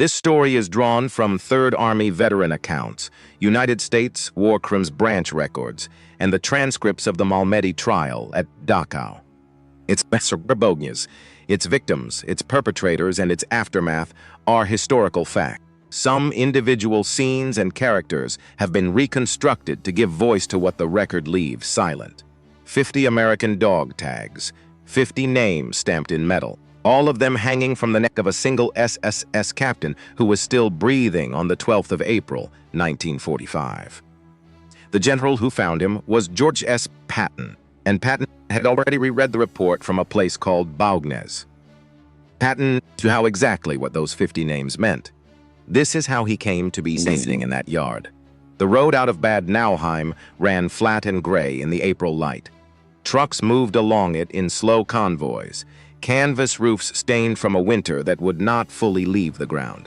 This story is drawn from Third Army veteran accounts, United States War Crimes Branch records, and the transcripts of the Malmedy trial at Dachau. Its mesogarbognias, its victims, its perpetrators, and its aftermath are historical fact. Some individual scenes and characters have been reconstructed to give voice to what the record leaves silent. 50 American dog tags, 50 names stamped in metal, all of them hanging from the neck of a single SSS captain who was still breathing on the 12th of April, 1945. The general who found him was George S. Patton, and Patton had already reread the report from a place called Baugnez. Patton knew how exactly what those 50 names meant. This is how he came to be standing in that yard. The road out of Bad Nauheim ran flat and gray in the April light. Trucks moved along it in slow convoys, canvas roofs stained from a winter that would not fully leave the ground.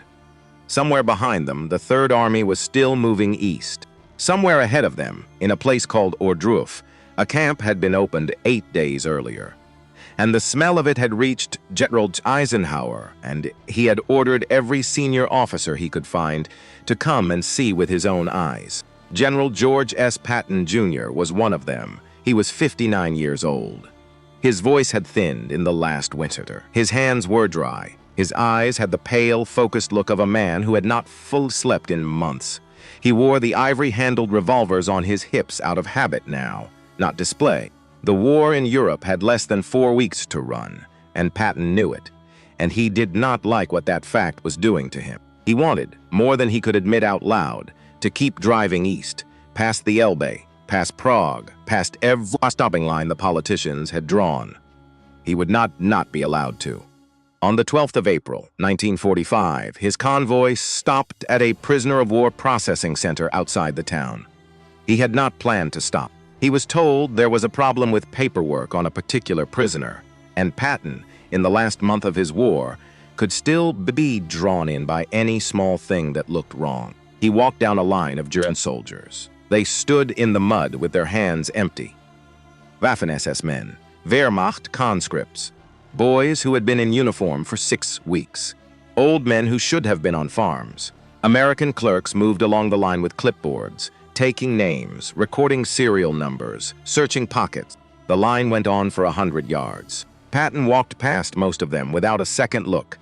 Somewhere behind them, the Third Army was still moving east. Somewhere ahead of them, in a place called Ordruf, a camp had been opened 8 days earlier. And the smell of it had reached General Eisenhower, and he had ordered every senior officer he could find to come and see with his own eyes. General George S. Patton, Jr. was one of them. He was 59 years old. His voice had thinned in the last winter. His hands were dry. His eyes had the pale, focused look of a man who had not full slept in months. He wore the ivory-handled revolvers on his hips out of habit now, not display. The war in Europe had less than 4 weeks to run, and Patton knew it, and he did not like what that fact was doing to him. He wanted, more than he could admit out loud, to keep driving east, past the Elbe, past Prague, past every stopping line the politicians had drawn. He would not be allowed to. On the 12th of April, 1945, his convoy stopped at a prisoner of war processing center outside the town. He had not planned to stop. He was told there was a problem with paperwork on a particular prisoner, and Patton, in the last month of his war, could still be drawn in by any small thing that looked wrong. He walked down a line of German soldiers. They stood in the mud with their hands empty. Waffen-SS men, Wehrmacht conscripts, boys who had been in uniform for 6 weeks, old men who should have been on farms. American clerks moved along the line with clipboards, taking names, recording serial numbers, searching pockets. The line went on for 100 yards. Patton walked past most of them without a second look.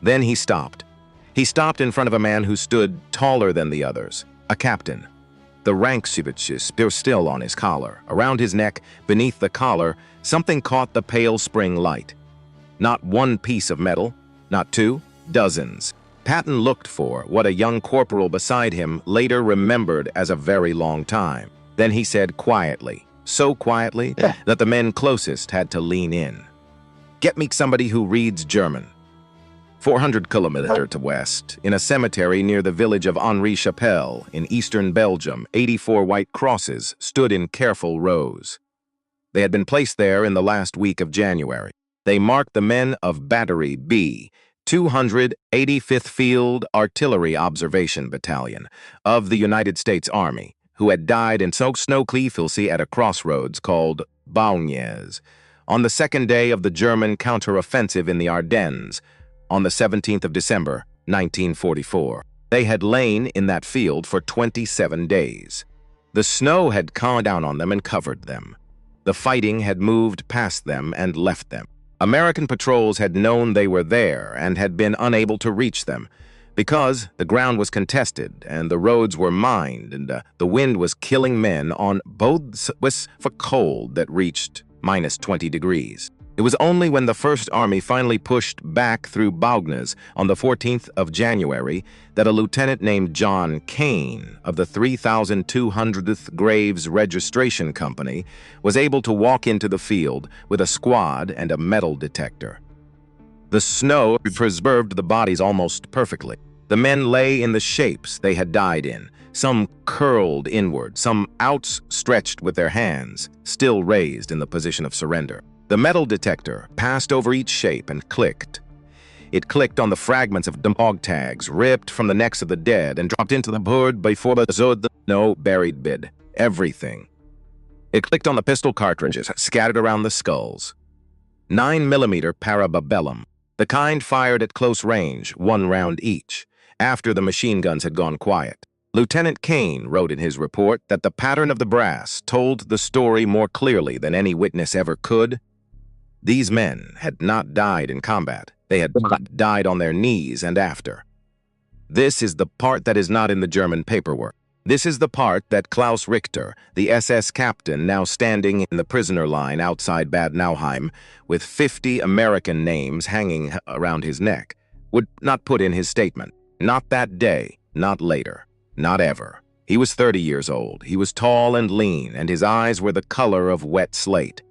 Then he stopped. He stopped in front of a man who stood taller than the others, a captain. The rank switches were still on his collar. Around his neck, beneath the collar, something caught the pale spring light. Not one piece of metal, not two, dozens. Patton looked for what a young corporal beside him later remembered as a very long time. Then he said quietly, so quietly that the men closest had to lean in, "Get me somebody who reads German." 400 kilometers to west, in a cemetery near the village of Henri Chapelle in eastern Belgium, 84 white crosses stood in careful rows. They had been placed there in the last week of January. They marked the men of Battery B, 285th Field Artillery Observation Battalion of the United States Army, who had died in Snow-Kleefelsee at a crossroads called Baugnez on the second day of the German counteroffensive in the Ardennes on the 17th of December, 1944. They had lain in that field for 27 days. The snow had come down on them and covered them. The fighting had moved past them and left them. American patrols had known they were there and had been unable to reach them because the ground was contested and the roads were mined and the wind was killing men on both sides for cold that reached minus 20 degrees. It was only when the First Army finally pushed back through Baugnez on the 14th of January that a lieutenant named John Kane of the 3,200th Graves Registration Company was able to walk into the field with a squad and a metal detector. The snow preserved the bodies almost perfectly. The men lay in the shapes they had died in, some curled inward, some outstretched with their hands, still raised in the position of surrender. The metal detector passed over each shape and clicked. It clicked on the fragments of dog tags ripped from the necks of the dead and dropped into the bird before the snow buried bid. Everything. It clicked on the pistol cartridges scattered around the skulls. 9mm parabellum. The kind fired at close range, 1 round each, after the machine guns had gone quiet. Lieutenant Kane wrote in his report that the pattern of the brass told the story more clearly than any witness ever could. These men had not died in combat. They had died on their knees and after. This is the part that is not in the German paperwork. This is the part that Klaus Richter, the SS captain now standing in the prisoner line outside Bad Nauheim, with 50 American names hanging around his neck, would not put in his statement. Not that day, not later, not ever. He was 30 years old. He was tall and lean, and his eyes were the color of wet slate.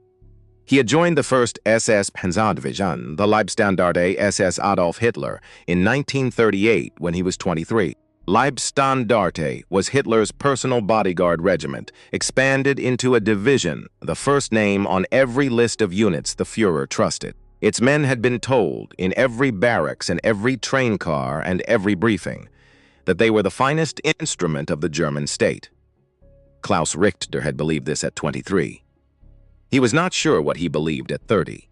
He had joined the 1st SS Panzerdivision, the Leibstandarte SS Adolf Hitler, in 1938 when he was 23. Leibstandarte was Hitler's personal bodyguard regiment, expanded into a division, the first name on every list of units the Führer trusted. Its men had been told, in every barracks and every train car and every briefing, that they were the finest instrument of the German state. Klaus Richter had believed this at 23. He was not sure what he believed at 30.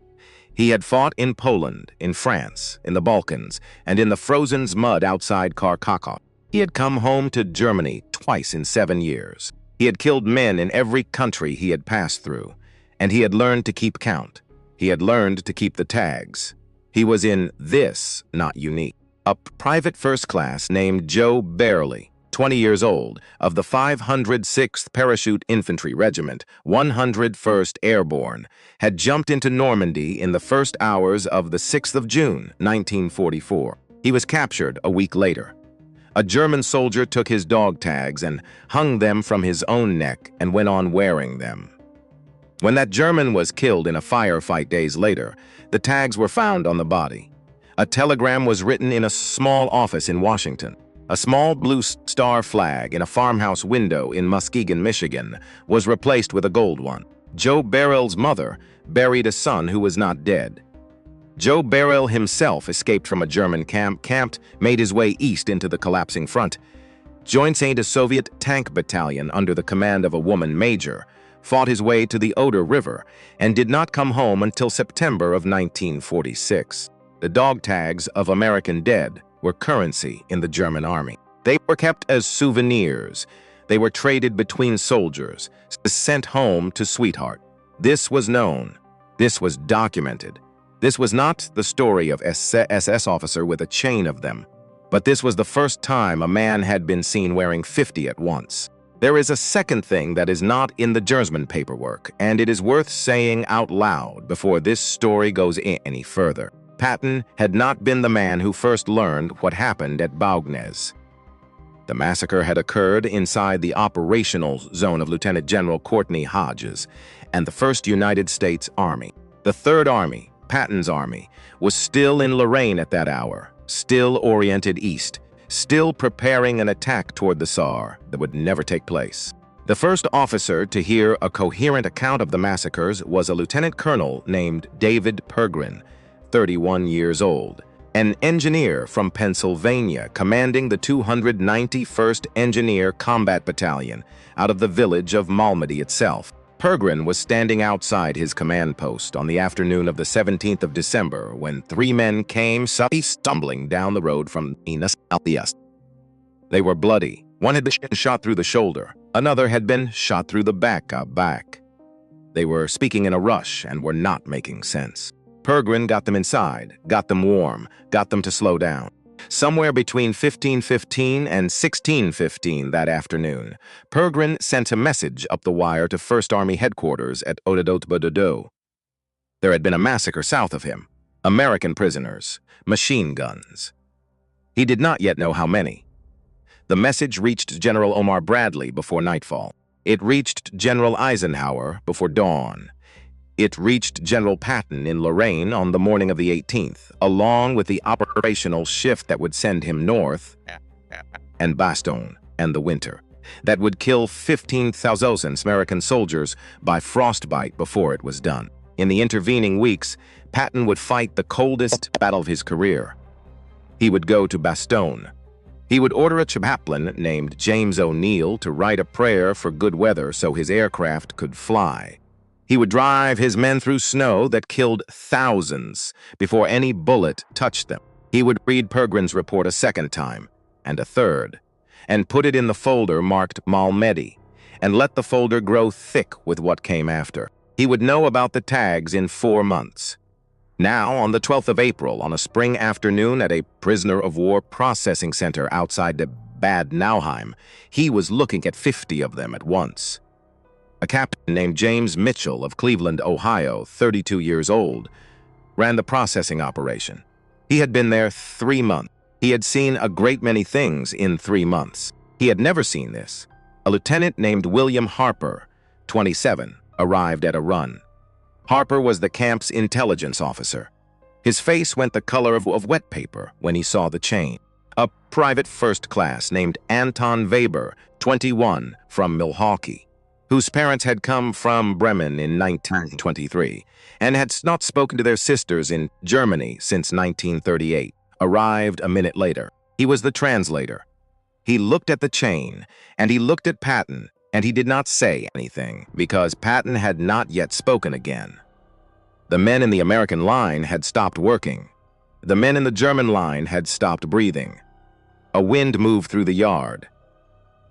He had fought in Poland, in France, in the Balkans, and in the frozen mud outside Kharkov. He had come home to Germany twice in 7 years. He had killed men in every country he had passed through, and he had learned to keep count. He had learned to keep the tags. He was in this not unique. A private first class named Joe Barely, 20 years old, of the 506th Parachute Infantry Regiment, 101st Airborne, had jumped into Normandy in the first hours of the 6th of June, 1944. He was captured a week later. A German soldier took his dog tags and hung them from his own neck and went on wearing them. When that German was killed in a firefight days later, the tags were found on the body. A telegram was written in a small office in Washington. A small blue star flag in a farmhouse window in Muskegon, Michigan, was replaced with a gold one. Joe Barrel's mother buried a son who was not dead. Joe Barrel himself escaped from a German camp, made his way east into the collapsing front, joined a Soviet tank battalion under the command of a woman major, fought his way to the Oder River, and did not come home until September of 1946. The dog tags of American dead were currency in the German army. They were kept as souvenirs. They were traded between soldiers, sent home to sweetheart. This was known. This was documented. This was not the story of SS officer with a chain of them, but this was the first time a man had been seen wearing 50 at once. There is a second thing that is not in the German paperwork, and it is worth saying out loud before this story goes any further. Patton had not been the man who first learned what happened at Baugnez. The massacre had occurred inside the operational zone of Lieutenant General Courtney Hodges and the 1st United States Army. The 3rd Army, Patton's army, was still in Lorraine at that hour, still oriented east, still preparing an attack toward the Saar that would never take place. The first officer to hear a coherent account of the massacres was a lieutenant colonel named David Pergrin, 31 years old, an engineer from Pennsylvania commanding the 291st Engineer Combat Battalion out of the village of Malmedy itself. Pergrin was standing outside his command post on the afternoon of the 17th of December when 3 men came stumbling down the road from southeast. They were bloody. One had been shot through the shoulder. Another had been shot through the back. They were speaking in a rush and were not making sense. Pergrin got them inside, got them warm, got them to slow down. Somewhere between 15:15 and 16:15 that afternoon, Pergrin sent a message up the wire to 1st Army headquarters at Ododotbododo. There had been a massacre south of him. American prisoners, machine guns. He did not yet know how many. The message reached General Omar Bradley before nightfall. It reached General Eisenhower before dawn. It reached General Patton in Lorraine on the morning of the 18th, along with the operational shift that would send him north, and Bastogne and the winter, that would kill 15,000 American soldiers by frostbite before it was done. In the intervening weeks, Patton would fight the coldest battle of his career. He would go to Bastogne. He would order a chaplain named James O'Neill to write a prayer for good weather so his aircraft could fly. He would drive his men through snow that killed thousands before any bullet touched them. He would read Pergrin's report a second time, and a third, and put it in the folder marked Malmedy, and let the folder grow thick with what came after. He would know about the tags in 4 months. Now, on the 12th of April, on a spring afternoon at a prisoner of war processing center outside the Bad Nauheim, he was looking at 50 of them at once. A captain named James Mitchell of Cleveland, Ohio, 32 years old, ran the processing operation. He had been there 3 months. He had seen a great many things in 3 months. He had never seen this. A lieutenant named William Harper, 27, arrived at a run. Harper was the camp's intelligence officer. His face went the color of wet paper when he saw the chain. A private first class named Anton Weber, 21, from Milwaukee, whose parents had come from Bremen in 1923 and had not spoken to their sisters in Germany since 1938, arrived a minute later. He was the translator. He looked at the chain, and he looked at Patton, and he did not say anything because Patton had not yet spoken again. The men in the American line had stopped working. The men in the German line had stopped breathing. A wind moved through the yard.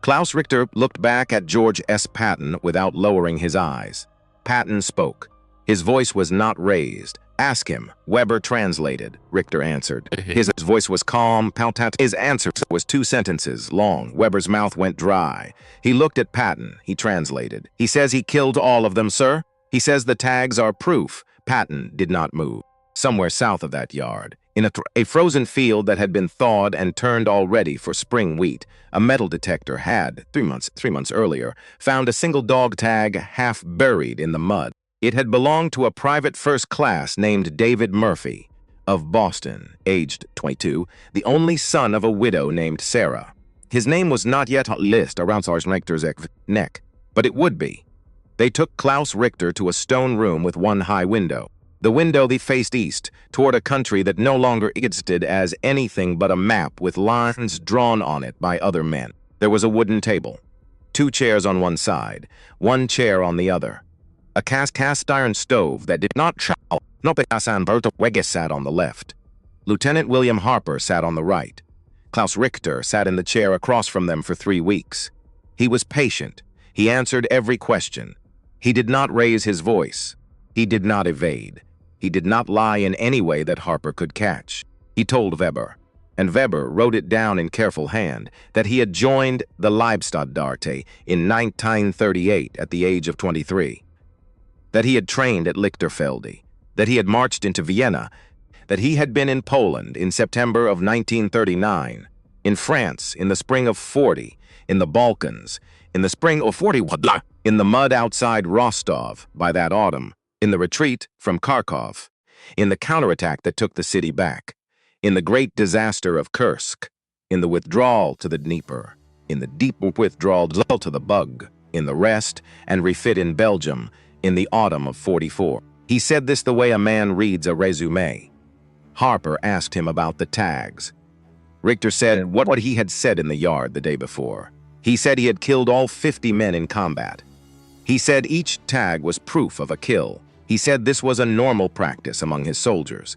Klaus Richter looked back at George S. Patton without lowering his eyes. Patton spoke. His voice was not raised. "Ask him," Weber translated, Richter answered. His voice was calm, palpable. His answer was 2 sentences long. Weber's mouth went dry. He looked at Patton. He translated. "He says he killed all of them, sir. He says the tags are proof." Patton did not move. Somewhere south of that yard, in a frozen field that had been thawed and turned already for spring wheat, a metal detector had, 3 months earlier, found a single dog tag half buried in the mud. It had belonged to a private first class named David Murphy, of Boston, aged 22, the only son of a widow named Sarah. His name was not yet on the list around Sergeant Richter's neck, but it would be. They took Klaus Richter to a stone room with one high window. The window they faced east, toward a country that no longer existed as anything but a map with lines drawn on it by other men. There was a wooden table, 2 chairs on one side, 1 chair on the other. A cast iron stove that did not travel. Berto Weges sat on the left. Lieutenant William Harper sat on the right. Klaus Richter sat in the chair across from them for 3 weeks. He was patient. He answered every question. He did not raise his voice. He did not evade. He did not lie in any way that Harper could catch. He told Weber, and Weber wrote it down in careful hand, that he had joined the Leibstandarte in 1938 at the age of 23. That he had trained at Lichterfelde, that he had marched into Vienna, that he had been in Poland in September of 1939, in France in the spring of 40, in the Balkans, in the spring of 40, in the mud outside Rostov by that autumn, in the retreat from Kharkov, in the counterattack that took the city back, in the great disaster of Kursk, in the withdrawal to the Dnieper, in the deep withdrawal to the Bug, in the rest and refit in Belgium, in the autumn of 44. He said this the way a man reads a resume. Harper asked him about the tags. Richter said what he had said in the yard the day before. He said he had killed all 50 men in combat. He said each tag was proof of a kill. He said this was a normal practice among his soldiers.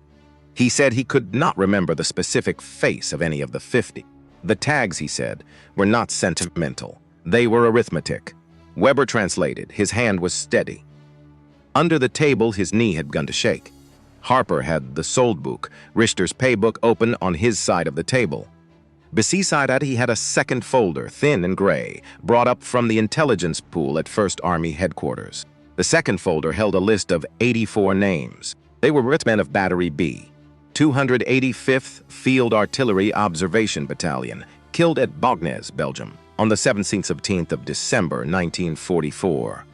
He said he could not remember the specific face of any of the 50. The tags, he said, were not sentimental. They were arithmetic. Weber translated. His hand was steady. Under the table, his knee had begun to shake. Harper had the Soldbuch, Richter's paybook, open on his side of the table. Beside it, he had a second folder, thin and gray, brought up from the intelligence pool at 1st Army Headquarters. The second folder held a list of 84 names. They were men of Battery B, 285th Field Artillery Observation Battalion, killed at Bognes, Belgium, on the 17th of December, 1944.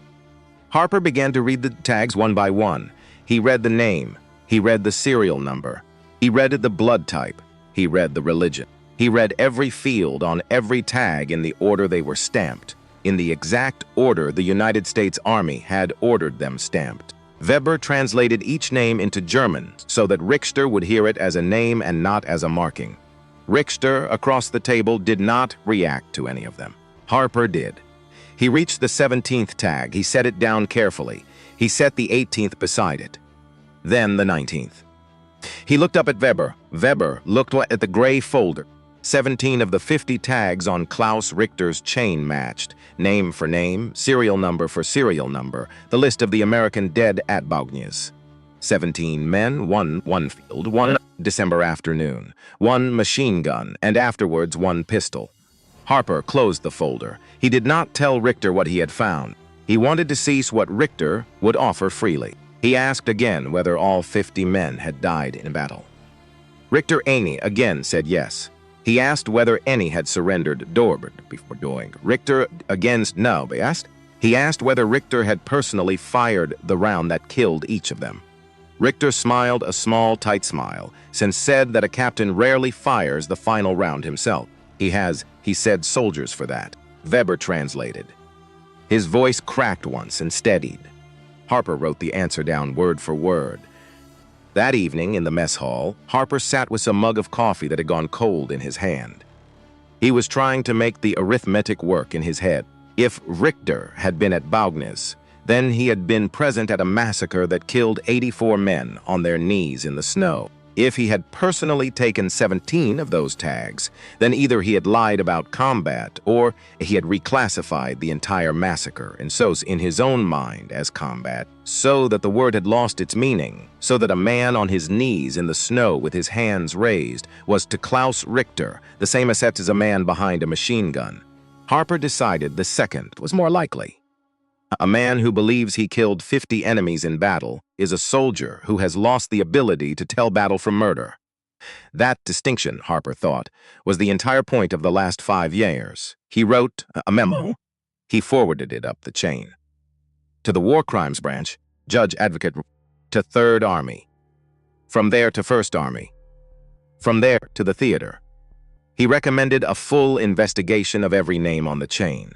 Harper began to read the tags one by one. He read the name. He read the serial number. He read the blood type. He read the religion. He read every field on every tag in the order they were stamped, in the exact order the United States Army had ordered them stamped. Weber translated each name into German so that Richter would hear it as a name and not as a marking. Richter, across the table, did not react to any of them. Harper did. He reached the 17th tag. He set it down carefully. He set the 18th beside it, then the 19th. He looked up at Weber. Weber looked at the gray folder. 17 of the 50 tags on Klaus Richter's chain matched, name for name, serial number for serial number, the list of the American dead at Baugnez. 17 men, one field, one December afternoon, one machine gun, and afterwards one pistol. Harper closed the folder. He did not tell Richter what he had found. He wanted to see what Richter would offer freely. He asked again whether all 50 men had died in battle. Richter Aney again said yes. He asked whether any had surrendered Dorbert before doing. Richter again no. He asked whether Richter had personally fired the round that killed each of them. Richter smiled a small, tight smile, since said that a captain rarely fires the final round himself. He said soldiers for that. Weber translated. His voice cracked once and steadied. Harper wrote the answer down word for word. That evening in the mess hall, Harper sat with a mug of coffee that had gone cold in his hand. He was trying to make the arithmetic work in his head. If Richter had been at Baugnez, then he had been present at a massacre that killed 84 men on their knees in the snow. If he had personally taken 17 of those tags, then either he had lied about combat or he had reclassified the entire massacre and so in his own mind as combat, so that the word had lost its meaning, so that a man on his knees in the snow with his hands raised was to Klaus Richter the same as a man behind a machine gun. Harper decided the second was more likely. A man who believes he killed 50 enemies in battle is a soldier who has lost the ability to tell battle from murder. That distinction, Harper thought, was the entire point of the last 5 years. He wrote a memo. He forwarded it up the chain. To the War Crimes Branch, Judge Advocate, to 3rd Army. From there to 1st Army. From there to the theater. He recommended a full investigation of every name on the chain.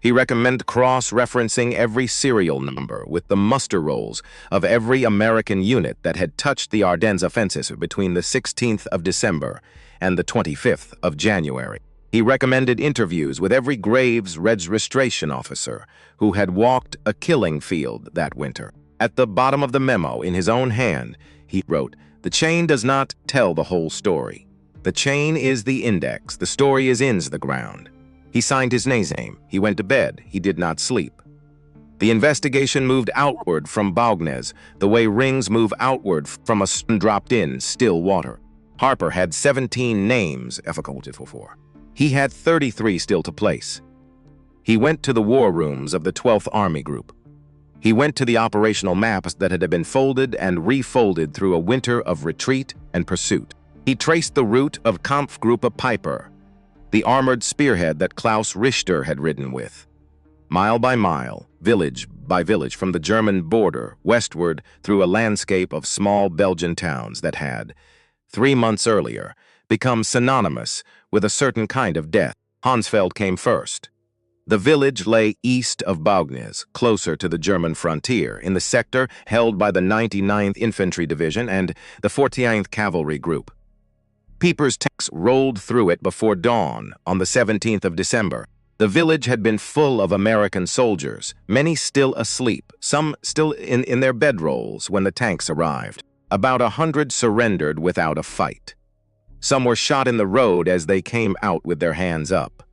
He recommended cross-referencing every serial number with the muster rolls of every American unit that had touched the Ardennes offensive between the 16th of December and the 25th of January. He recommended interviews with every Graves registration officer who had walked a killing field that winter. At the bottom of the memo, in his own hand, he wrote, "The chain does not tell the whole story. The chain is the index. The story is in the ground." He signed his name. He went to bed. He did not sleep. The investigation moved outward from Baugnez, the way rings move outward from a dropped in still water. Harper had 17 names for. He had 33 still to place. He went to the war rooms of the 12th Army Group. He went to the operational maps that had been folded and refolded through a winter of retreat and pursuit. He traced the route of Kampfgruppe Piper, the armored spearhead that Klaus Richter had ridden with. Mile by mile, village by village from the German border westward through a landscape of small Belgian towns that had, 3 months earlier, become synonymous with a certain kind of death. Hansfeld came first. The village lay east of Baugnez, closer to the German frontier, in the sector held by the 99th Infantry Division and the 49th Cavalry Group. Pieper's tanks rolled through it before dawn on the 17th of December. The village had been full of American soldiers, many still asleep, some still in their bedrolls when the tanks arrived. About 100 surrendered without a fight. Some were shot in the road as they came out with their hands up.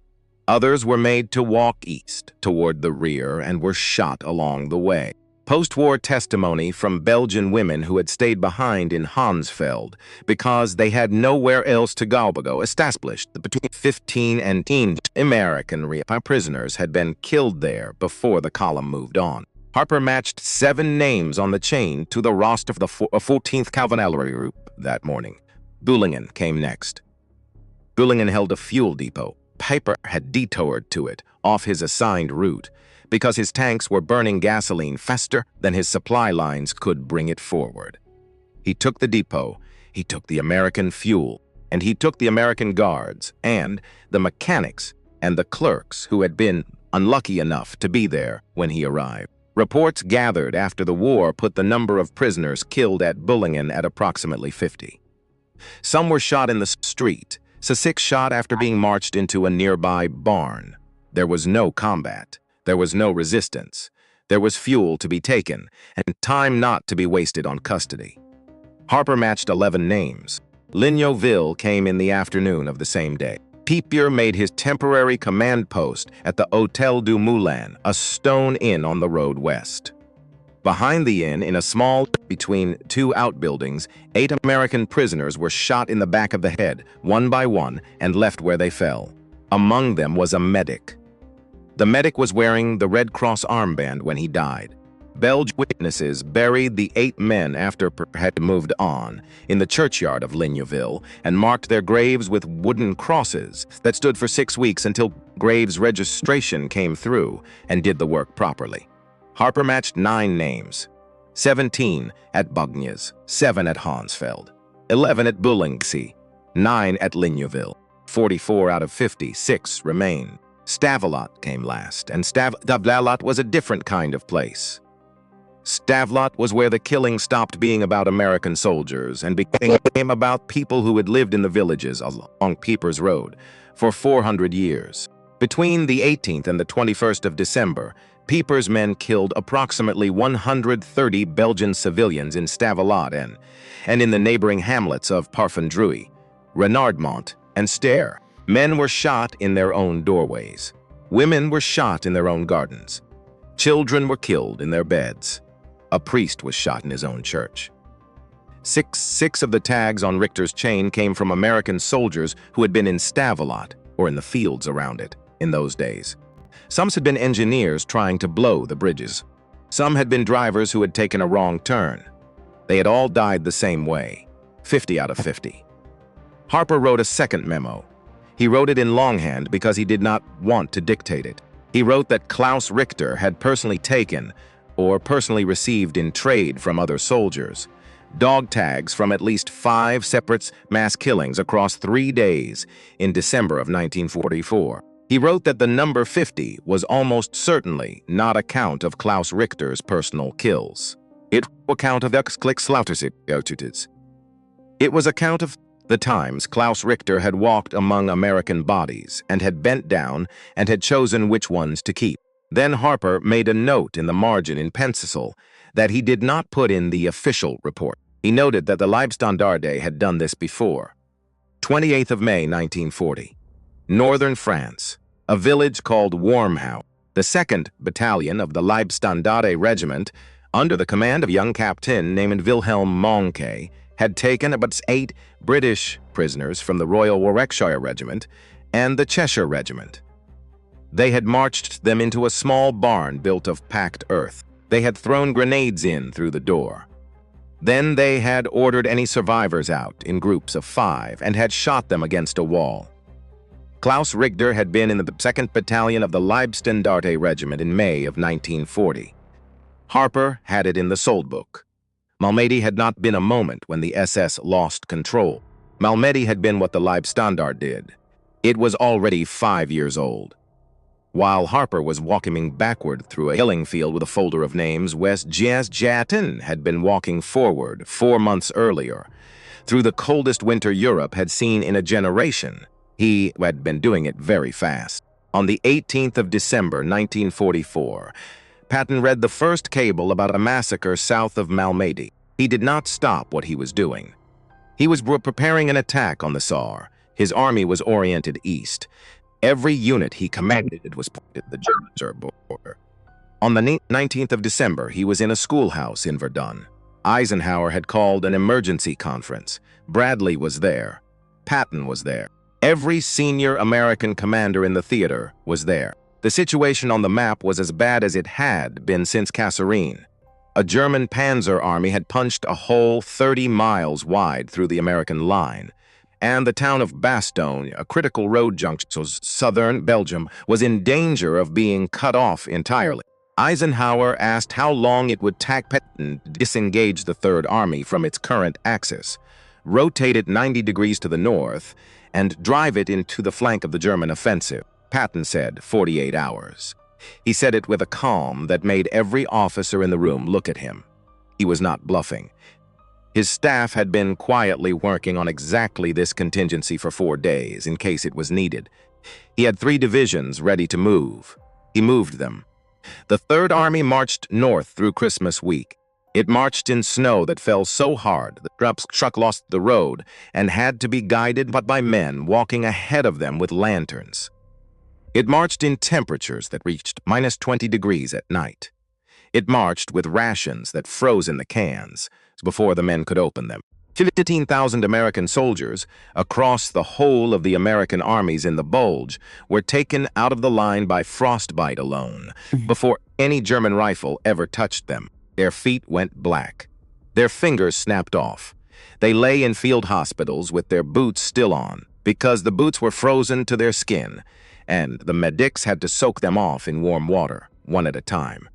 Others were made to walk east toward the rear and were shot along the way. Post-war testimony from Belgian women who had stayed behind in Hansfeld because they had nowhere else to go established that between 15 and 18 American prisoners had been killed there before the column moved on. Harper matched 7 names on the chain to the roster of the 14th Cavalry Group that morning. Bullingen came next. Bullingen held a fuel depot. Piper had detoured to it off his assigned route, because his tanks were burning gasoline faster than his supply lines could bring it forward. He took the depot, he took the American fuel, and he took the American guards and the mechanics and the clerks who had been unlucky enough to be there when he arrived. Reports gathered after the war put the number of prisoners killed at Bullingen at approximately 50. Some were shot in the street, 6 shot after being marched into a nearby barn. There was no combat. There was no resistance. There was fuel to be taken, and time not to be wasted on custody. Harper matched 11 names. Lignoville came in the afternoon of the same day. Pepper made his temporary command post at the Hôtel du Moulin, a stone inn on the road west. Behind the inn, in a small between two outbuildings, 8 American prisoners were shot in the back of the head, one by one, and left where they fell. Among them was a medic. The medic was wearing the Red Cross armband when he died. Belgian witnesses buried the 8 men after Pepper had moved on in the churchyard of Lignoville and marked their graves with wooden crosses that stood for 6 weeks until graves registration came through and did the work properly. Harper matched 9 names: 17 at Bugnes, 7 at Hansfeld, 11 at Bullingsee, 9 at Lignoville. 44 out of 56 remained. Stavelot came last, and Stavelot was a different kind of place. Stavelot was where the killing stopped being about American soldiers and became about people who had lived in the villages along Pepper's Road for 400 years. Between the 18th and the 21st of December, Pepper's men killed approximately 130 Belgian civilians in Stavelot and in the neighboring hamlets of Parfendruy, Renardmont, and Ster. Men were shot in their own doorways. Women were shot in their own gardens. Children were killed in their beds. A priest was shot in his own church. Six of the tags on Richter's chain came from American soldiers who had been in Stavelot, or in the fields around it, in those days. Some had been engineers trying to blow the bridges. Some had been drivers who had taken a wrong turn. They had all died the same way, 50 out of 50. Harper wrote a second memo. He wrote it in longhand because he did not want to dictate it. He wrote that Klaus Richter had personally taken, or personally received in trade from other soldiers, dog tags from at least 5 separate mass killings across 3 days in December of 1944. He wrote that the number 50 was almost certainly not a count of Klaus Richter's personal kills. It was a count of It was a count of the times Klaus Richter had walked among American bodies and had bent down and had chosen which ones to keep. Then Harper made a note in the margin in pencil that he did not put in the official report. He noted that the Leibstandarte had done this before. 28th of May, 1940. Northern France, a village called Wormhout. The 2nd Battalion of the Leibstandarte Regiment, under the command of a young captain named Wilhelm Moncke, had taken about 8 British prisoners from the Royal Warwickshire Regiment and the Cheshire Regiment. They had marched them into a small barn built of packed earth. They had thrown grenades in through the door. Then they had ordered any survivors out in groups of 5 and had shot them against a wall. Klaus Richter had been in the 2nd Battalion of the Leibstandarte Regiment in May of 1940. Harper had it in the Soldbook. Malmedy had not been a moment when the SS lost control. Malmedy had been what the Leibstandarte did. It was already 5 years old. While Harper was walking backward through a hilling field with a folder of names, West Patton had been walking forward 4 months earlier, through the coldest winter Europe had seen in a generation. He had been doing it very fast. On the 18th of December, 1944, Patton read the first cable about a massacre south of Malmedy. He did not stop what he was doing. He was preparing an attack on the Saar. His army was oriented east. Every unit he commanded was pointed at the German border. On the 19th of December, he was in a schoolhouse in Verdun. Eisenhower had called an emergency conference. Bradley was there. Patton was there. Every senior American commander in the theater was there. The situation on the map was as bad as it had been since Kasserine. A German panzer army had punched a hole 30 miles wide through the American line, and the town of Bastogne, a critical road junction to southern Belgium, was in danger of being cut off entirely. Eisenhower asked how long it would take Patton to disengage the Third Army from its current axis, rotate it 90 degrees to the north, and drive it into the flank of the German offensive. Patton said 48 hours. He said it with a calm that made every officer in the room look at him. He was not bluffing. His staff had been quietly working on exactly this contingency for 4 days in case it was needed. He had 3 divisions ready to move. He moved them. The Third Army marched north through Christmas week. It marched in snow that fell so hard the truck lost the road and had to be guided by men walking ahead of them with lanterns. It marched in temperatures that reached -20 degrees at night. It marched with rations that froze in the cans before the men could open them. 15,000 American soldiers across the whole of the American armies in the Bulge were taken out of the line by frostbite alone before any German rifle ever touched them. Their feet went black. Their fingers snapped off. They lay in field hospitals with their boots still on because the boots were frozen to their skin, and the medics had to soak them off in warm water, one at a time.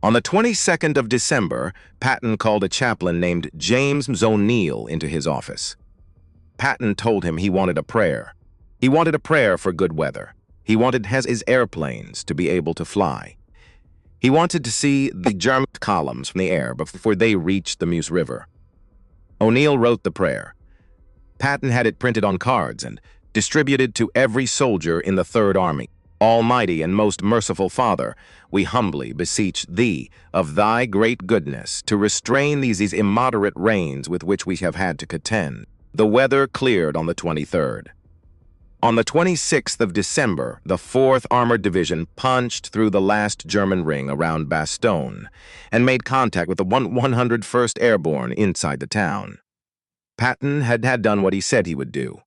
On the 22nd of December, Patton called a chaplain named James O'Neill into his office. Patton told him he wanted a prayer. He wanted a prayer for good weather. He wanted his airplanes to be able to fly. He wanted to see the German columns from the air before they reached the Meuse River. O'Neill wrote the prayer. Patton had it printed on cards and distributed to every soldier in the Third Army. Almighty and most merciful Father, we humbly beseech Thee of Thy great goodness to restrain these immoderate rains with which we have had to contend. The weather cleared on the 23rd. On the 26th of December, the 4th Armored Division punched through the last German ring around Bastogne and made contact with the 101st Airborne inside the town. Patton had done what he said he would do.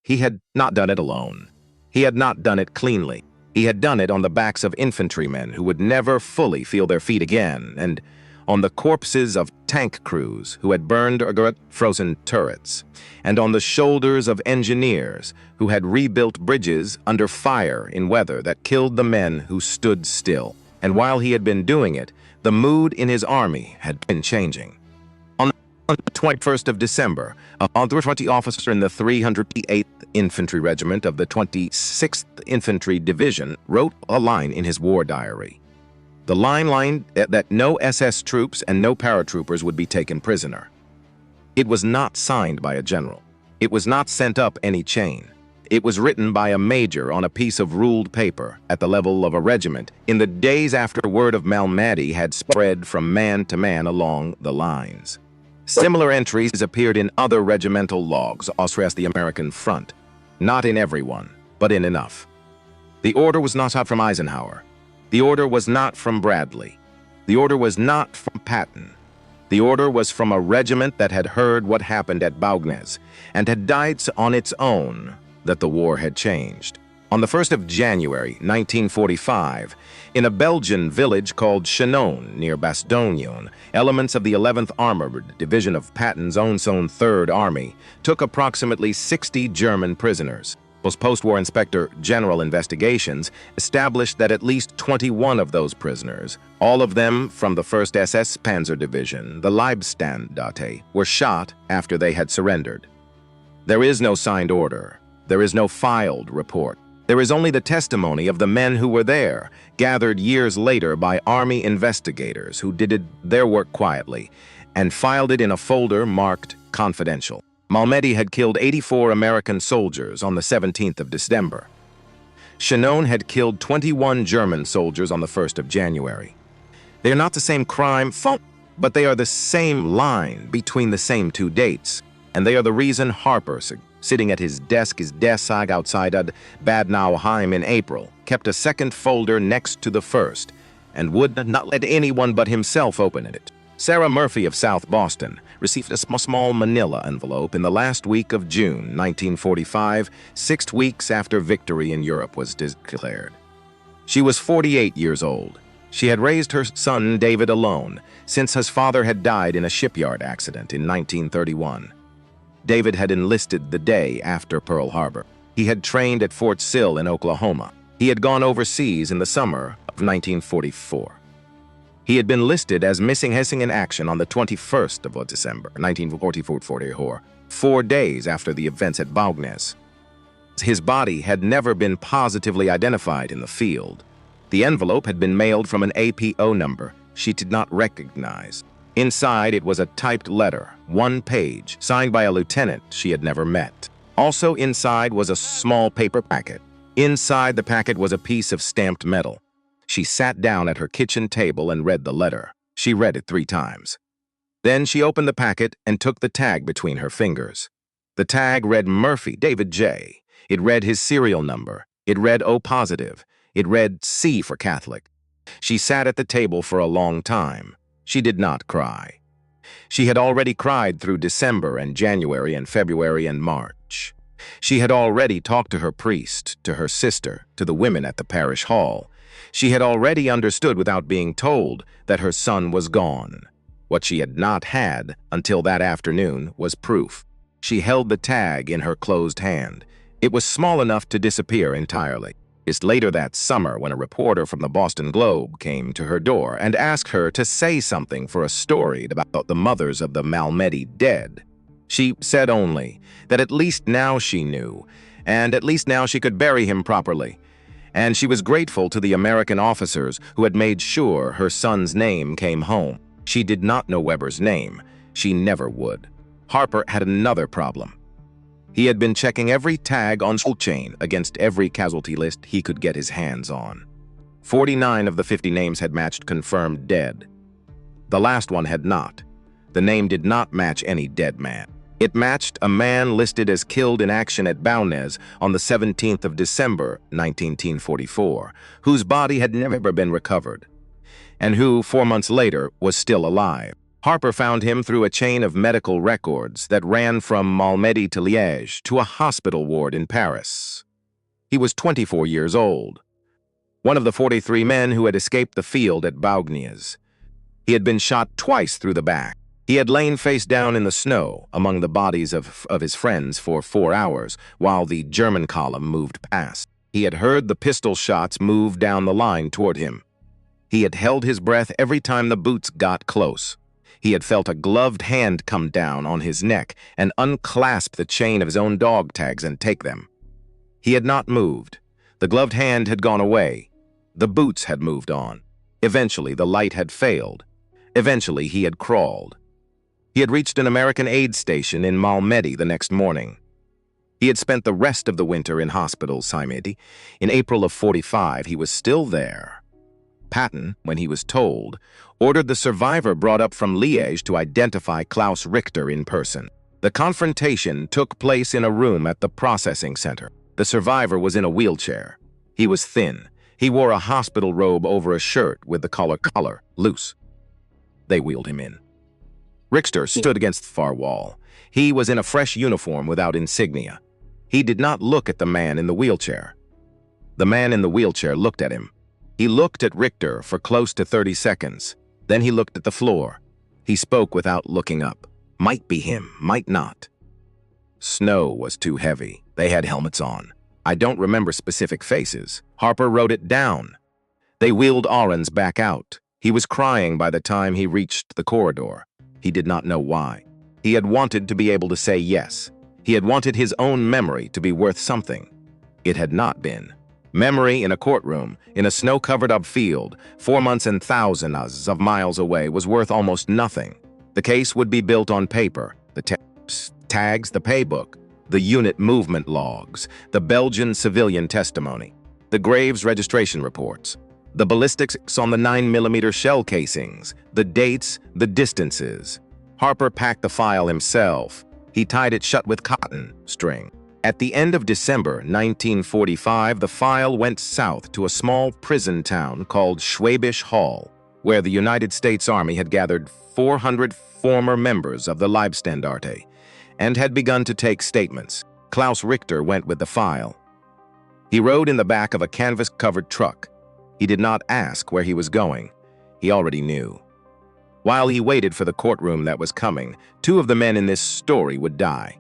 He had not done it alone. He had not done it cleanly. He had done it on the backs of infantrymen who would never fully feel their feet again, and on the corpses of tank crews who had burned or frozen turrets, and on the shoulders of engineers who had rebuilt bridges under fire in weather that killed the men who stood still. And while he had been doing it, the mood in his army had been changing. On the 21st of December, a 20 officer in the 308th Infantry Regiment of the 26th Infantry Division wrote a line in his war diary. The line that no SS troops and no paratroopers would be taken prisoner. It was not signed by a general. It was not sent up any chain. It was written by a major on a piece of ruled paper at the level of a regiment in the days after word of Malmedy had spread from man to man along the lines. Similar entries appeared in other regimental logs across the American front. Not in every one, but in enough. The order was not from Eisenhower. The order was not from Bradley. The order was not from Patton. The order was from a regiment that had heard what happened at Baugnez and had died on its own that the war had changed. On the 1st of January, 1945, in a Belgian village called Chinon near Bastogne, elements of the 11th Armored Division of Patton's own Third Army took approximately 60 German prisoners. Post-war Inspector General investigations established that at least 21 of those prisoners, all of them from the 1st SS Panzer Division, the Leibstandarte, were shot after they had surrendered. There is no signed order. There is no filed report. There is only the testimony of the men who were there, gathered years later by Army investigators who did their work quietly and filed it in a folder marked confidential. Malmedy had killed 84 American soldiers on the 17th of December. Chinon had killed 21 German soldiers on the 1st of January. They are not the same crime, but they are the same line between the same two dates, and they are the reason Harper, sitting at his desk outside at Bad Nauheim in April, kept a second folder next to the first and would not let anyone but himself open it. Sarah Murphy of South Boston received a small manila envelope in the last week of June 1945, 6 weeks after victory in Europe was declared. She was 48 years old. She had raised her son David alone since his father had died in a shipyard accident in 1931. David had enlisted the day after Pearl Harbor. He had trained at Fort Sill in Oklahoma. He had gone overseas in the summer of 1944. He had been listed as missing in action on the 21st of December, 1944, 4 days after the events at Baugnez. His body had never been positively identified in the field. The envelope had been mailed from an APO number she did not recognize. Inside, it was a typed letter, 1 page, signed by a lieutenant she had never met. Also inside was a small paper packet. Inside the packet was a piece of stamped metal. She sat down at her kitchen table and read the letter. She read it 3 times. Then she opened the packet and took the tag between her fingers. The tag read Murphy, David J. It read his serial number. It read O positive. It read C for Catholic. She sat at the table for a long time. She did not cry. She had already cried through December and January and February and March. She had already talked to her priest, to her sister, to the women at the parish hall. She had already understood without being told that her son was gone. What she had not had until that afternoon was proof. She held the tag in her closed hand. It was small enough to disappear entirely. It's later that summer when a reporter from the Boston Globe came to her door and asked her to say something for a story about the mothers of the Malmedy dead. She said only that at least now she knew, and at least now she could bury him properly. And she was grateful to the American officers who had made sure her son's name came home. She did not know Weber's name. She never would. Harper had another problem. He had been checking every tag on Soul Chain against every casualty list he could get his hands on. 49 of the 50 names had matched confirmed dead. The last one had not. The name did not match any dead man. It matched a man listed as killed in action at Bowness on the 17th of December, 1944, whose body had never been recovered, and who, 4 months later, was still alive. Harper found him through a chain of medical records that ran from Malmedy to Liège to a hospital ward in Paris. He was 24 years old, one of the 43 men who had escaped the field at Bougnes. He had been shot twice through the back. He had lain face down in the snow among the bodies of his friends for 4 hours while the German column moved past. He had heard the pistol shots move down the line toward him. He had held his breath every time the boots got close. He had felt a gloved hand come down on his neck and unclasp the chain of his own dog tags and take them. He had not moved. The gloved hand had gone away. The boots had moved on. Eventually, the light had failed. Eventually, he had crawled. He had reached an American aid station in Malmedy the next morning. He had spent the rest of the winter in hospital, Malmedy. In April of 45, he was still there. Patton, when he was told, ordered the survivor brought up from Liège to identify Klaus Richter in person. The confrontation took place in a room at the processing center. The survivor was in a wheelchair. He was thin. He wore a hospital robe over a shirt with the collar loose. They wheeled him in. Richter stood against the far wall. He was in a fresh uniform without insignia. He did not look at the man in the wheelchair. The man in the wheelchair looked at him. He looked at Richter for close to 30 seconds. Then he looked at the floor. He spoke without looking up. Might be him, might not. Snow was too heavy. They had helmets on. I don't remember specific faces. Harper wrote it down. They wheeled Ahrens back out. He was crying by the time he reached the corridor. He did not know why. He had wanted to be able to say yes. He had wanted his own memory to be worth something. It had not been. Memory in a courtroom, in a snow-covered-up field, 4 months and thousands of miles away, was worth almost nothing. The case would be built on paper, the tags, the paybook, the unit movement logs, the Belgian civilian testimony, the Graves registration reports, the ballistics on the 9mm shell casings, the dates, the distances. Harper packed the file himself. He tied it shut with cotton string. At the end of December 1945, the file went south to a small prison town called Schwäbisch Hall, where the United States Army had gathered 400 former members of the Leibstandarte and had begun to take statements. Klaus Richter went with the file. He rode in the back of a canvas-covered truck. He did not ask where he was going. He already knew. While he waited for the courtroom that was coming, 2 of the men in this story would die.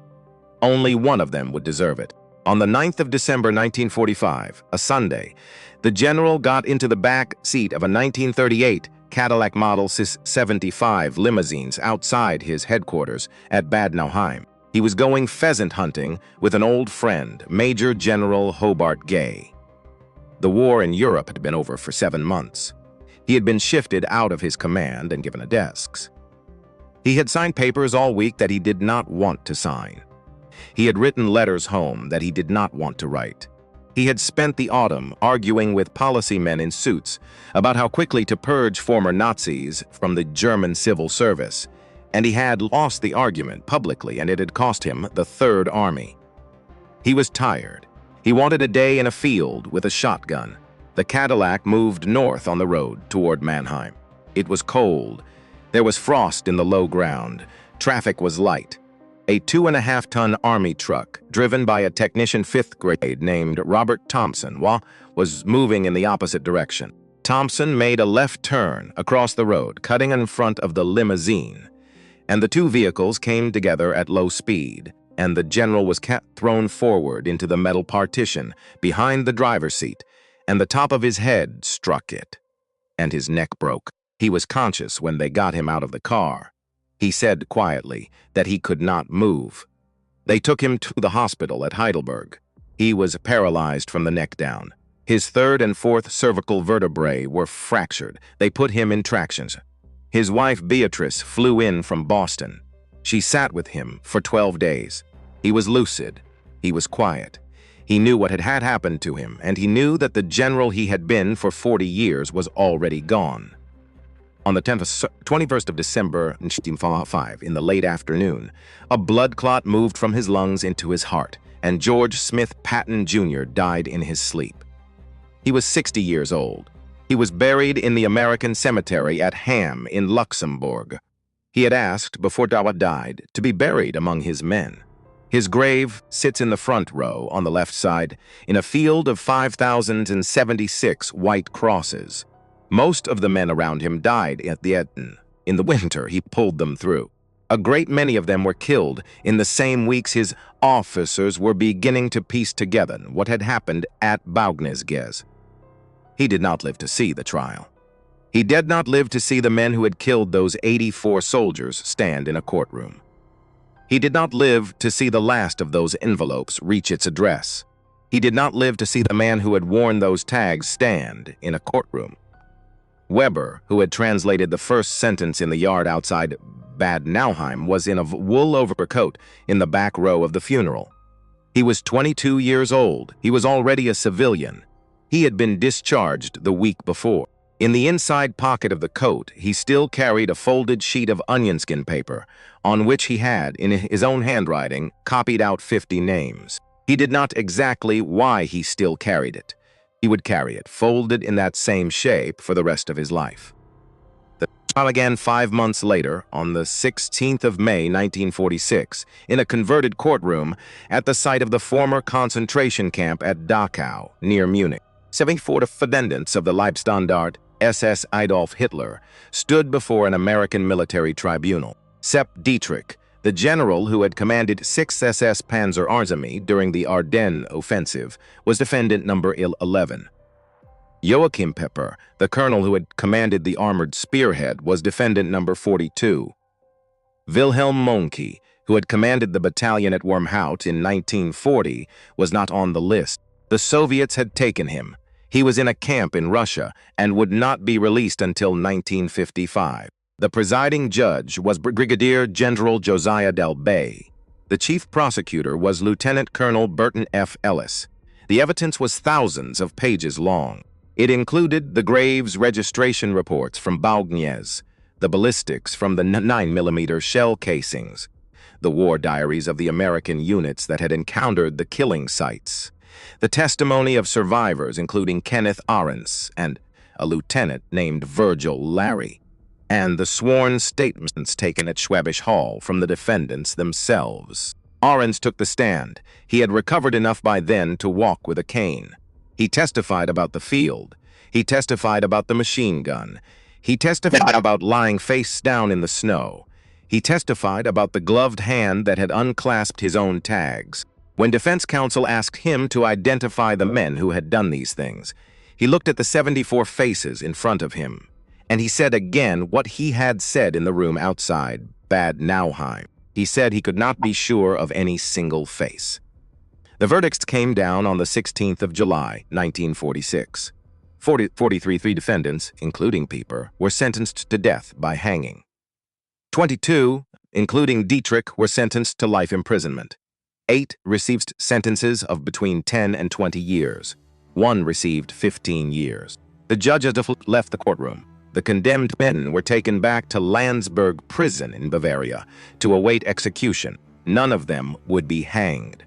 Only one of them would deserve it. On the 9th of December 1945, a Sunday, the general got into the back seat of a 1938 Cadillac Model Cis 75 limousines outside his headquarters at Bad Nauheim. He was going pheasant hunting with an old friend, Major General Hobart Gay. The war in Europe had been over for 7 months. He had been shifted out of his command and given a desk. He had signed papers all week that he did not want to sign. He had written letters home that he did not want to write. He had spent the autumn arguing with policymen in suits about how quickly to purge former Nazis from the German civil service, and he had lost the argument publicly, and it had cost him the Third Army. He was tired. He wanted a day in a field with a shotgun. The Cadillac moved north on the road toward Mannheim. It was cold. There was frost in the low ground. Traffic was light. A 2.5-ton army truck, driven by a technician 5th grade named Robert Thompson, was moving in the opposite direction. Thompson made a left turn across the road, cutting in front of the limousine, and the two vehicles came together at low speed, and the general was thrown forward into the metal partition behind the driver's seat, and the top of his head struck it, and his neck broke. He was conscious when they got him out of the car. He said quietly that he could not move. They took him to the hospital at Heidelberg. He was paralyzed from the neck down. His 3rd and 4th cervical vertebrae were fractured. They put him in tractions. His wife Beatrice flew in from Boston. She sat with him for 12 days. He was lucid. He was quiet. He knew what had happened to him, and he knew that the general he had been for 40 years was already gone. On the 21st of December, 1905, in the late afternoon, a blood clot moved from his lungs into his heart, and George Smith Patton, Jr. died in his sleep. He was 60 years old. He was buried in the American cemetery at Ham in Luxembourg. He had asked, before Dawa died, to be buried among his men. His grave sits in the front row, on the left side, in a field of 5,076 white crosses. Most of the men around him died at the Patton. In the winter, he pulled them through. A great many of them were killed in the same weeks his officers were beginning to piece together what had happened at Baugnezges. He did not live to see the trial. He did not live to see the men who had killed those 84 soldiers stand in a courtroom. He did not live to see the last of those envelopes reach its address. He did not live to see the man who had worn those tags stand in a courtroom. Weber, who had translated the first sentence in the yard outside Bad Nauheim, was in a wool overcoat in the back row of the funeral. He was 22 years old. He was already a civilian. He had been discharged the week before. In the inside pocket of the coat, he still carried a folded sheet of onionskin paper, on which he had, in his own handwriting, copied out 50 names. He did not exactly why he still carried it. He would carry it, folded in that same shape, for the rest of his life. The trial began 5 months later, on the 16th of May, 1946, in a converted courtroom at the site of the former concentration camp at Dachau, near Munich. 74 defendants of the Leibstandard SS Adolf Hitler stood before an American military tribunal. Sepp Dietrich, the general who had commanded 6th SS Panzer Army during the Ardennes offensive, was defendant number 11. Joachim Pepper, the colonel who had commanded the armored spearhead, was defendant number 42. Wilhelm Mohnke, who had commanded the battalion at Wormhout in 1940, was not on the list. The Soviets had taken him. He was in a camp in Russia and would not be released until 1955. The presiding judge was Brigadier General Josiah Del Bay. The chief prosecutor was Lieutenant Colonel Burton F. Ellis. The evidence was thousands of pages long. It included the Graves registration reports from Baugnez, the ballistics from the 9mm shell casings, the war diaries of the American units that had encountered the killing sites, the testimony of survivors including Kenneth Ahrens and a lieutenant named Virgil Larry, and the sworn statements taken at Schwäbisch Hall from the defendants themselves. Ahrens took the stand. He had recovered enough by then to walk with a cane. He testified about the field. He testified about the machine gun. He testified about lying face down in the snow. He testified about the gloved hand that had unclasped his own tags. When defense counsel asked him to identify the men who had done these things, he looked at the 74 faces in front of him, and he said again what he had said in the room outside Bad Nauheim. He said he could not be sure of any single face. The verdicts came down on the 16th of July, 1946. 43 defendants, including Pieper, were sentenced to death by hanging. 22, including Dietrich, were sentenced to life imprisonment. 8 received sentences of between 10 and 20 years. 1 received 15 years. The judges left the courtroom. The condemned men were taken back to Landsberg prison in Bavaria to await execution. None of them would be hanged.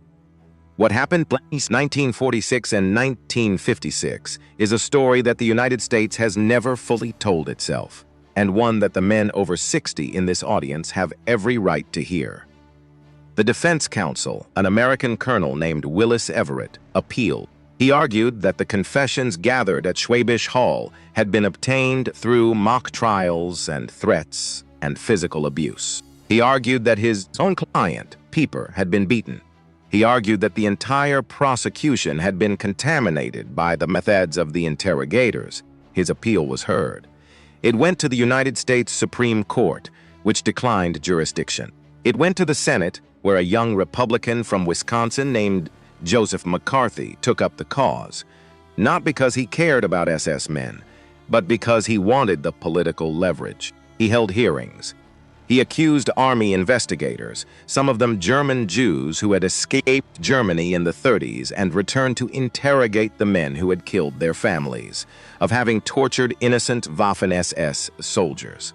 What happened in 1946 and 1956 is a story that the United States has never fully told itself, and one that the men over 60 in this audience have every right to hear. The defense counsel, an American colonel named Willis Everett, appealed. He argued that the confessions gathered at Schwäbisch Hall had been obtained through mock trials and threats and physical abuse. He argued that his own client, Pieper, had been beaten. He argued that the entire prosecution had been contaminated by the methods of the interrogators. His appeal was heard. It went to the United States Supreme Court, which declined jurisdiction. It went to the Senate, where a young Republican from Wisconsin named Joseph McCarthy took up the cause, not because he cared about SS men, but because he wanted the political leverage. He held hearings. He accused army investigators, some of them German Jews who had escaped Germany in the 30s and returned to interrogate the men who had killed their families, of having tortured innocent Waffen-SS soldiers.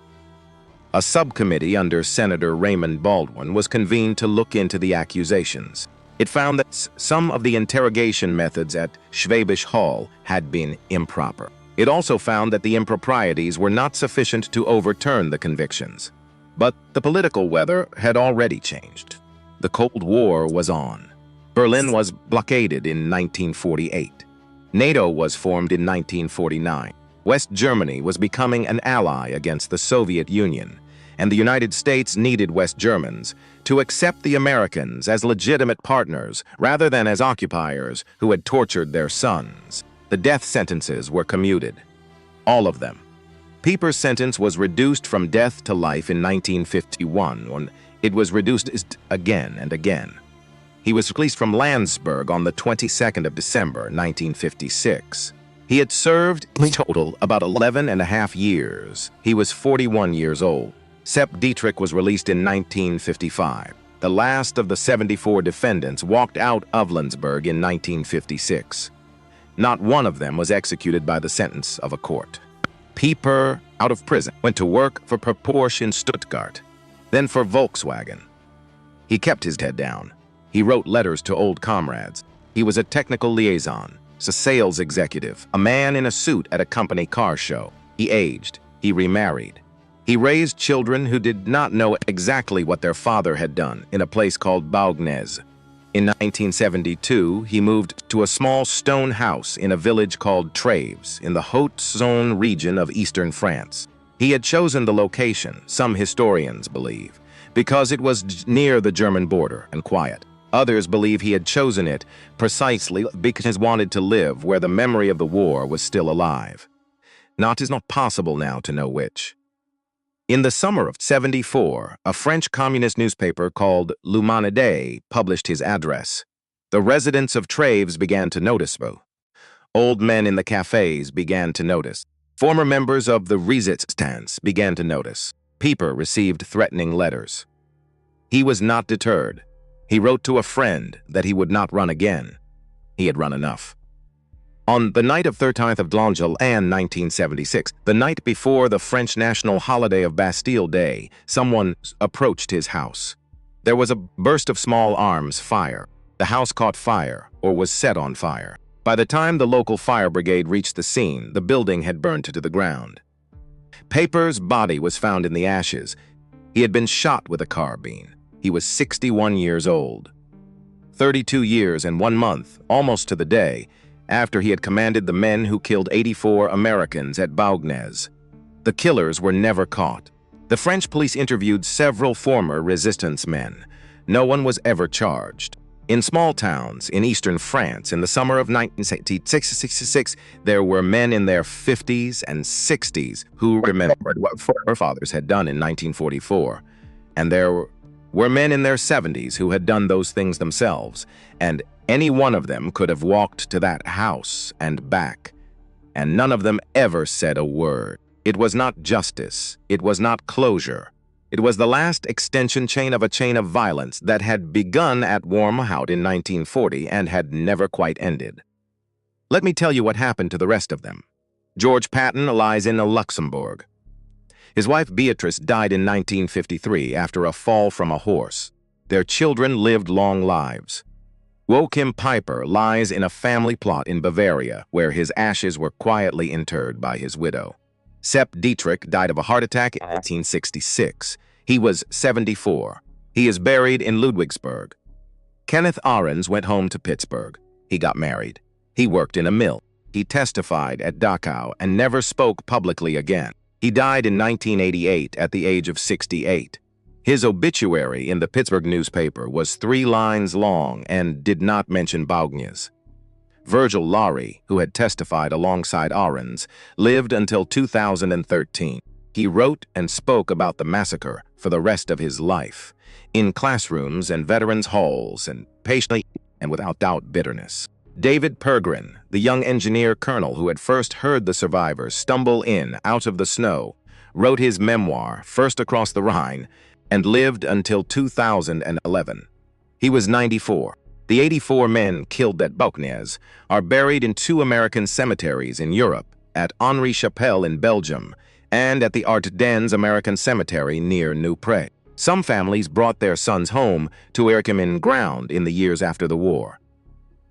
A subcommittee under Senator Raymond Baldwin was convened to look into the accusations. It found that some of the interrogation methods at Schwäbisch Hall had been improper. It also found that the improprieties were not sufficient to overturn the convictions. But the political weather had already changed. The Cold War was on. Berlin was blockaded in 1948. NATO was formed in 1949. West Germany was becoming an ally against the Soviet Union, and the United States needed West Germans to accept the Americans as legitimate partners rather than as occupiers who had tortured their sons. The death sentences were commuted. All of them. Pieper's sentence was reduced from death to life in 1951, when it was reduced again and again. He was released from Landsberg on the 22nd of December, 1956. He had served in total about 11 and a half years. He was 41 years old. Sepp Dietrich was released in 1955. The last of the 74 defendants walked out of Landsberg in 1956. Not one of them was executed by the sentence of a court. Pieper, out of prison, went to work for Porsche in Stuttgart, then for Volkswagen. He kept his head down. He wrote letters to old comrades. He was a technical liaison, a sales executive, a man in a suit at a company car show. He aged. He remarried. He raised children who did not know exactly what their father had done in a place called Baugnez. In 1972, he moved to a small stone house in a village called Treves in the Haute-Saône region of eastern France. He had chosen the location, some historians believe, because it was near the German border and quiet. Others believe he had chosen it precisely because he wanted to live where the memory of the war was still alive. It is not possible now to know which. In the summer of '74, a French communist newspaper called L'Humanité published his address. The residents of Treves began to notice. Old men in the cafes began to notice. Former members of the Resistance began to notice. Pieper received threatening letters. He was not deterred. He wrote to a friend that he would not run again. He had run enough. On the night of 13th of Juin 1976, the night before the French national holiday of Bastille Day, someone approached his house. There was a burst of small arms fire. The house caught fire, or was set on fire. By the time the local fire brigade reached the scene, the building had burned to the ground. Pieper's body was found in the ashes. He had been shot with a carbine. He was 61 years old. 32 years and 1 month, almost to the day, after he had commanded the men who killed 84 Americans at Baugnez. The killers were never caught. The French police interviewed several former resistance men. No one was ever charged. In small towns in eastern France in the summer of 1966, there were men in their 50s and 60s who remembered what forefathers had done in 1944. And there were men in their 70s who had done those things themselves, and any one of them could have walked to that house and back, and none of them ever said a word. It was not justice. It was not closure. It was the last extension chain of a chain of violence that had begun at Wartime in 1940 and had never quite ended. Let me tell you what happened to the rest of them. George Patton lies in Luxembourg. His wife Beatrice died in 1953 after a fall from a horse. Their children lived long lives. Joachim Piper lies in a family plot in Bavaria, where his ashes were quietly interred by his widow. Sepp Dietrich died of a heart attack in 1966. He was 74. He is buried in Ludwigsburg. Kenneth Ahrens went home to Pittsburgh. He got married. He worked in a mill. He testified at Dachau and never spoke publicly again. He died in 1988 at the age of 68. His obituary in the Pittsburgh newspaper was 3 lines long and did not mention Baugnes. Virgil Laurie, who had testified alongside Ahrens, lived until 2013. He wrote and spoke about the massacre for the rest of his life, in classrooms and veterans' halls, and patiently and without doubt bitterness. David Pergrin, the young engineer colonel who had first heard the survivors stumble in out of the snow, wrote his memoir, First Across the Rhine, and lived until 2011. He was 94. The 84 men killed at Baugnes are buried in 2 American cemeteries in Europe, at Henri Chapelle in Belgium, and at the Ardennes American Cemetery near Ypres. Some families brought their sons home to bury them in ground in the years after the war.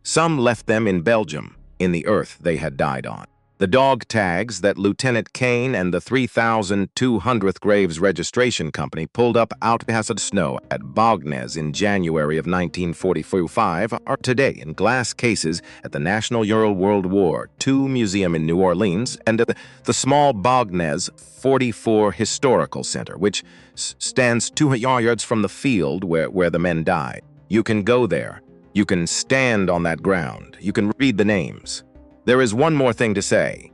Some left them in Belgium, in the earth they had died on. The dog tags that Lieutenant Kane and the 3,200th Graves Registration Company pulled up out of the snow at Baugnes in January of 1945 are today in glass cases at the National Euro World War II Museum in New Orleans and at the small Baugnes 44 Historical Center, which stands 200 yards from the field where the men died. You can go there. You can stand on that ground. You can read the names. There is one more thing to say.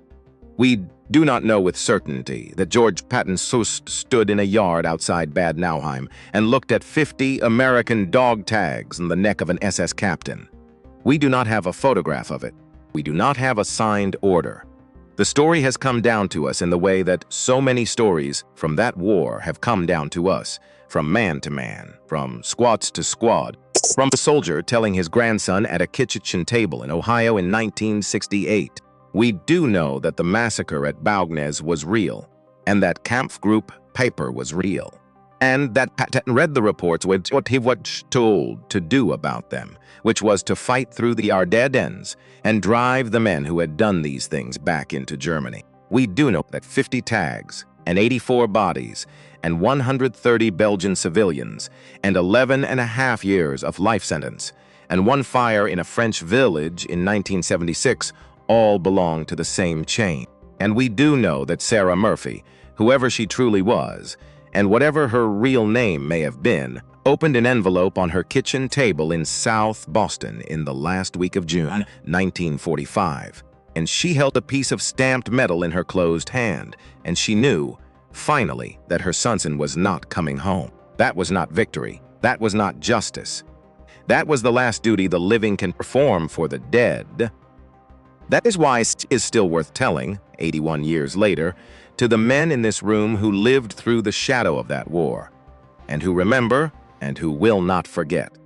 We do not know with certainty that George Patton stood in a yard outside Bad Nauheim and looked at 50 American dog tags on the neck of an SS captain. We do not have a photograph of it. We do not have a signed order. The story has come down to us in the way that so many stories from that war have come down to us, from man to man, from squads to squad, from a soldier telling his grandson at a kitchen table in Ohio in 1968. We do know that the massacre at Baugnes was real, and that Kampfgruppe Piper was real, and that Patton read the reports with what he was told to do about them, which was to fight through the Ardennes and drive the men who had done these things back into Germany. We do know that 50 tags and 84 bodies and 130 Belgian civilians and 11.5 years of life sentence and 1 fire in a French village in 1976 all belong to the same chain. And we do know that Sarah Murphy, whoever she truly was, and whatever her real name may have been, opened an envelope on her kitchen table in South Boston in the last week of June 1945. And she held a piece of stamped metal in her closed hand, and she knew, finally, that her son was not coming home. That was not victory. That was not justice. That was the last duty the living can perform for the dead. That is why it is still worth telling, 81 years later, to the men in this room who lived through the shadow of that war, and who remember and who will not forget.